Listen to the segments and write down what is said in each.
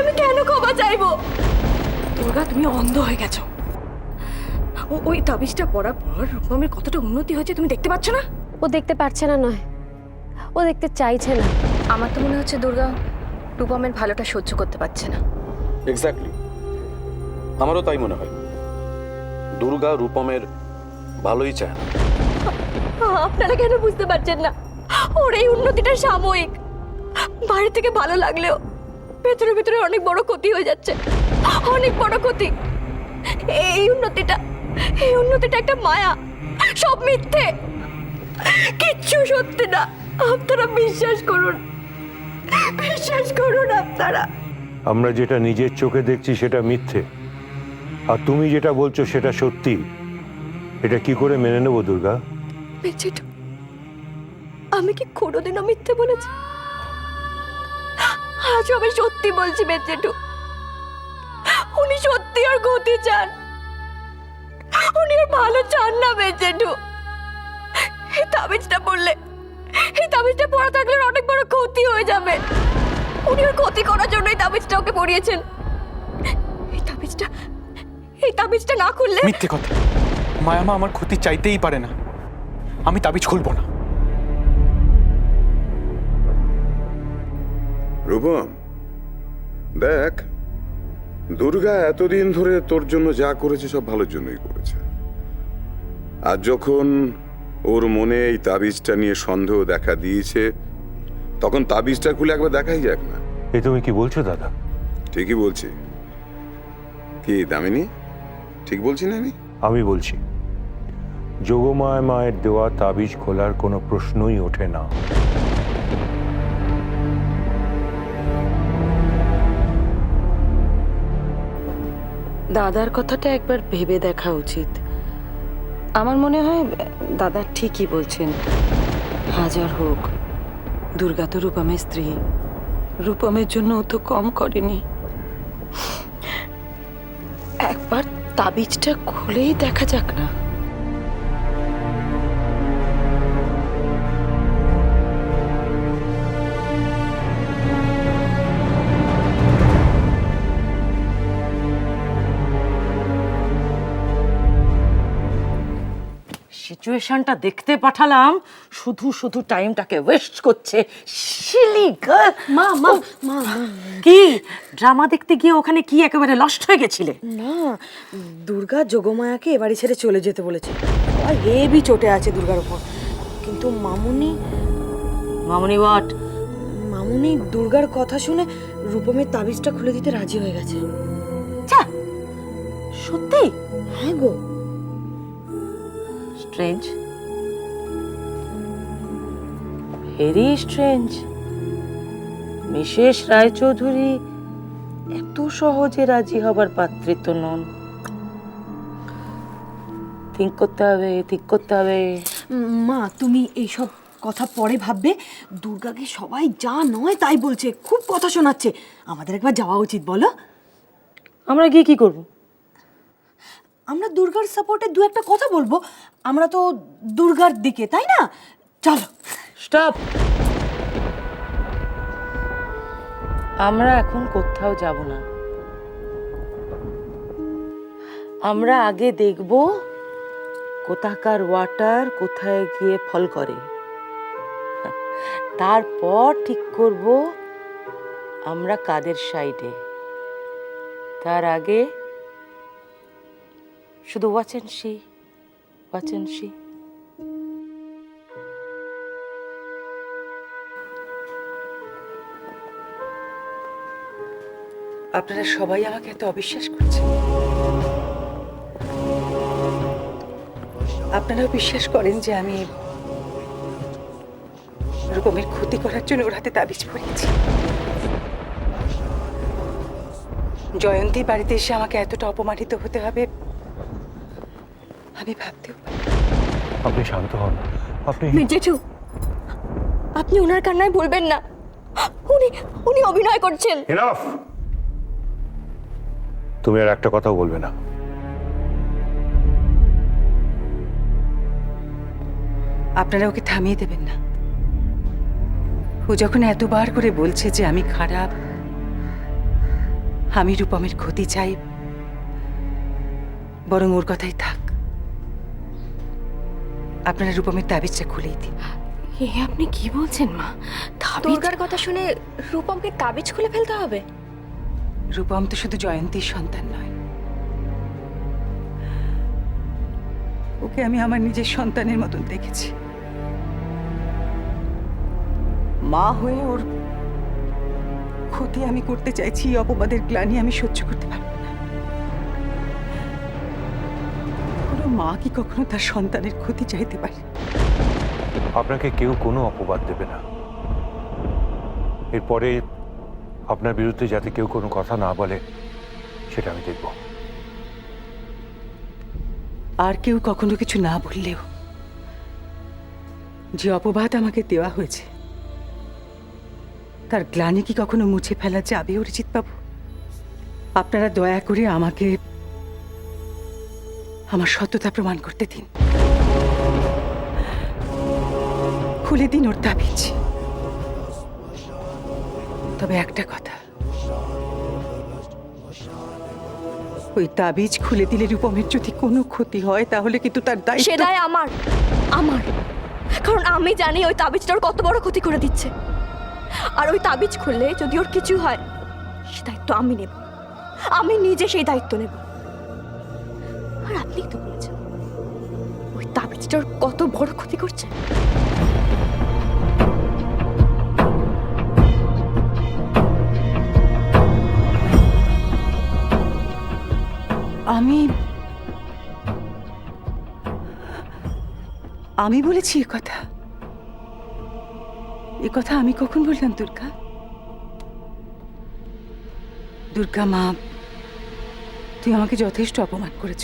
আমি কেন ক্ষমা চাইবো? দুর্গা, তুমি অন্ধ হয়ে গেছো। ওই তাবিজটা পড়ার পর রূপমের কতটা উন্নতি হয়েছে তুমি দেখতে পাচ্ছ না? ও দেখতে পারছে না নয়, ও দেখতে চাইছে না। আমার তো মনে হচ্ছে দুর্গা রূপমের ভালোটা সহ্য করতে পারছে না। এক্স্যাক্টলি, আমারও তাই মনে হয়। দুর্গা রূপমের ভালোই চায় না। আপনারা কেন বুঝতে পারছেন না? ওর এই উন্নতিটা সাময়িক। বাইরে থেকে ভালো লাগলেও ভেতরে ভেতরে অনেক বড় ক্ষতি হয়ে যাচ্ছে, অনেক বড় ক্ষতি। এই উন্নতিটা একটা মায়া, সব মিথ্যে, কিচ্ছু সত্যি না। আপনারা বিশ্বাস করুন, বিশ্বাস করুন আপনারা। আমরা যেটা নিজের চোখে দেখছি সেটা মিথ্যে, আর তুমি যেটা বলছো সেটা সত্যি। এটা কি করে মেনে নেবো দুর্গা? বেচেটু, আমি কি কোনোদিনও মিথ্যে বলেছি? আজ আমি সত্যি বলছি বেচেটু। উনি সত্যি ওর গতি চান, উনি ওর ভালো চান না বেচেটু। এই তাবিজটা পড়া থাকলে ওর অনেক বড় ক্ষতি হয়ে যাবে। উনি ওর ক্ষতি করার জন্য এই তাবিজটা ওকে পড়িয়েছেন। এই তাবিজটা না খুললে। মিথ্যে কথা, মায়ামা আমার ক্ষতি চাইতেই পারে না। আমি তাবিজ খুলবো না। রূপম, দেখ, দুর্গা এতদিন ধরে তোর জন্য যা করেছে সব ভালোর জন্যই করেছে। আর যখন ওর মনে এই তাবিজটা নিয়ে সন্দেহ দেখা দিয়েছে, তখন তাবিজটা খুলে একবার দেখাই যাক না। এ তুমি কি বলছো দাদা? ঠিকই বলছি। কি দামিনী, ঠিক বলছি না আমি? আমি বলছি, যোগমায় মায়ের দেওয়া তাবিজ খোলার কোনো প্রশ্নই ওঠে না। দাদার কথাটা একবার ভেবে দেখা উচিত। আমার মনে হয় দাদা ঠিকই বলছেন। হাজার হোক, দুর্গা তো রূপমের স্ত্রী। রূপমের জন্য ও তো কম করেনি। একবার তাবিজটা খুলেই দেখা যাক না। সিচুয়েশনটা দেখতে পাঠালাম, শুধু শুধু টাইমটাকে ওয়েস্ট করছে। Silly girl. মা মা মা মা কি ড্রামা দেখতে গিয়ে ওখানে কি একেবারে লস্ট হয়ে গেছিলে? না, দুর্গা যোগমায়াকে এবারে ছেড়ে চলে যেতে বলেছে। সবাই হেভি চটে আছে দুর্গার উপর। কিন্তু মামুনি হোয়াট? মামুনি দুর্গার কথা শুনে রূপমের তাবিজটা খুলে দিতে রাজি হয়ে গেছে। সত্যি? হ্যাঁ গো। Strange, very strange. Mrs Roychowdhury এত সহজে রাজি হবার পাত্রী তো নন। থিঙ্ক করতে হবে। মা, তুমি এইসব কথা পরে ভাববে। দুর্গাকে সবাই যা নয় তাই বলছে, খুব কথা শোনাচ্ছে। আমাদের একবার যাওয়া উচিত, বলো? আমরা গিয়ে কি করব? আমরা দুর্গার সাপোর্টে দু একটা কথা বলবো। আমরা তো দুর্গার দিকে, তাই না? চলো। স্টপ। আমরা এখন কোথাও যাব না। আমরা আগে দেখব কোথাকার ওয়াটার কোথায় গিয়ে ফল করে, তারপর ঠিক করব আমরা কাদের সাইডে। তার আগে শুধু ওয়াচ এন্ড সি। আপনারা সবাই আমাকে এত অবিশ্বাস করছেন। আপনারাও বিশ্বাস করেন যে আমি রূপমের ক্ষতি করার জন্য ওর হাতে তাবিজ পড়িয়েছি। জয়ন্তী বাড়িতে এসে আমাকে এতটা অপমানিত হতে হবে আমি ভাবতেও পারি। আপনি শান্ত হন। আপনি জেঠু, আপনি ওনার কান্নায় বলবেন না। উনি অভিনয় করছেন। এনাফ! তুমি আর একটা কথাও বলবে না। আপনারা ওকে থামিয়ে দেবেন না। ও যখন এতবার করে বলছে যে আমি খারাপ, আমি রূপমের ক্ষতি চাই, বরং ওর কথাই থাক। আপনারা রূপমের তাবিজটা খুলেই দিন। এ আপনি কি বলছেন মা? দুর্গার কথা শুনে রূপমকে তাবিজ খুলে ফেলতে হবে? রূপম তো শুধু জয়ন্তীর সন্তান নয়, ওকে আমি আমার নিজের সন্তানের মতন দেখেছি। মা হয়ে ওর ক্ষতি আমি করতে চাইছি, এই অপবাদের গ্লানি আমি সহ্য করতে পারবো না। কোনো মা কি কখনো তার সন্তানের ক্ষতি চাইতে পারে? আপনাকে কেউ কোনো অপবাদ দেবে না। এরপরে আপনার বিরুদ্ধে যাতে কেউ কোনো কথা না বলে সেটা আমি দেখব। আর কেউ কখনো কিছু না বললেও যে অপবাদ আমাকে দেওয়া হয়েছে তার গ্লানি কি কখনো মুছে ফেলা যাবে অরিজিৎ বাবু? আপনারা দয়া করে আমাকে আমার সত্যতা প্রমাণ করতে দিন। খুলে দিন ওর তাবিজ। তবে একটা কথা, ওই তাবিজ খুলে দিলে রূপমের যদি কোনো ক্ষতি হয় তাহলে কিন্তু তার দায়িত্ব সেটাই আমার আমার কারণ আমি জানি ওই তাবিজটা ওর কত বড় ক্ষতি করে দিচ্ছে। আর ওই তাবিজ খুললে যদি ওর কিছু হয় সে দায়িত্ব আমি নেব, আমি নিজে সেই দায়িত্ব নেব। আর আপনিই তো বলেছেন ওই তাবিজটা ওর কত বড় ক্ষতি করছে। আমি বলেছি এ কথা? এ কথা আমি কখন বললাম দুর্গা? দুর্গা মা, তুই আমাকে যথেষ্ট অপমান করেছ।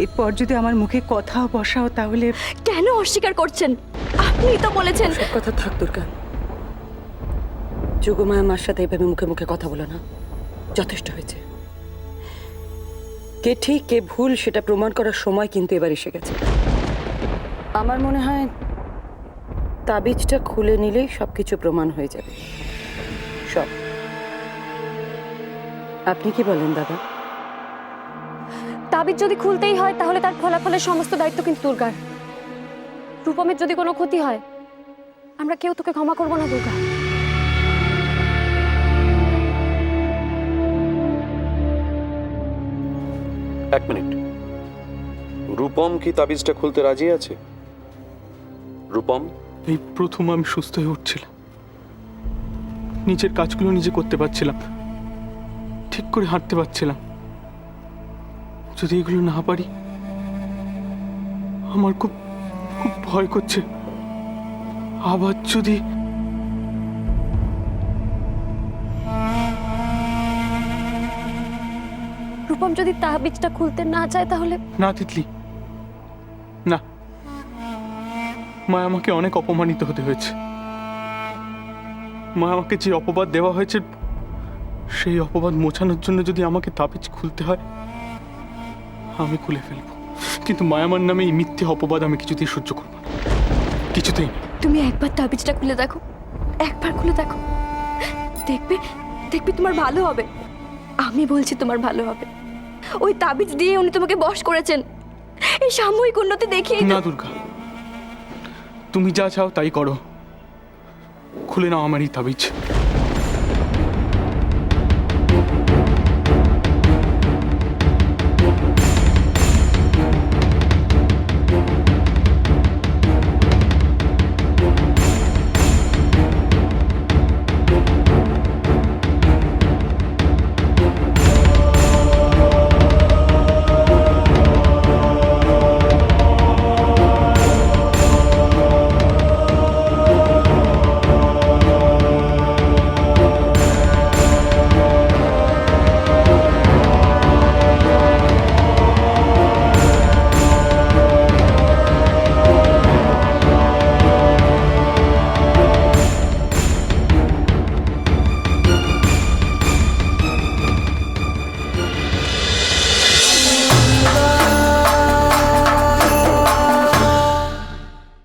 এরপর যদি আমার মুখে কথাও বসাও তাহলে... কেন অস্বীকার করছেন? আপনিই তো বলেছেন। সব কথা থাক দুর্গা, যোগমায়া আমার সাথে এইভাবে মুখে মুখে কথা বলো না, যথেষ্ট হয়েছে। কে ঠিক কে ভুল সেটা প্রমাণ করার সময় কিন্তু এবার এসে গেছে। আমার মনে হয় তাবিজটা খুলে নিলেই সবকিছু প্রমাণ হয়ে যাবে, সব। আপনি কি বলেন দাদা? তাবিজ যদি খুলতেই হয় তাহলে তার ফলাফলের সমস্ত দায়িত্ব কিন্তু দুর্গার। রূপমের যদি কোনো ক্ষতি হয় আমরা কেউ তোকে ক্ষমা করবো না দুর্গা। এক মিনিট, রূপম কি তাবিজটা খুলতে রাজি আছে? রূপম, এই প্রথম আমি সুস্থ হয়ে উঠছিলাম, নিজের কাজগুলো নিজে করতে পারছিলাম, ঠিক করে হাঁটতে পারছিলাম। যদি এগুলো না পারি, আমার খুব খুব ভয় করছে। আবার যদি... রূপম যদি তাবিজটা খুলতে না চায় তাহলে? না তিতলি, না। মা, আমাকে অনেক অপমানিত হতে হয়েছে। মা, আমাকে যে অপবাদ দেওয়া হয়েছে সেই অপবাদ মোছানোর জন্য যদি আমাকে তাবিজ খুলতে হয় আমি খুলে ফেলবো, কিন্তু মায়ামার নামে এই মিথ্যে অপবাদ আমি কিছুতেই সহ্য করবো না, কিছুতেই না। তুমি একবার তাবিজটা খুলে দেখো, একবার খুলে দেখো, দেখবে দেখবে তোমার ভালো হবে। আমি বলছি তোমার ভালো হবে। ওই তাবিজ দিয়ে উনি তোমাকে বশ করেছেন, এই সাময়িক উন্নতি দেখিয়ে। না দুর্গা, তুমি যা চাও তাই করো, খুলে নাও আমার এই তাবিজ।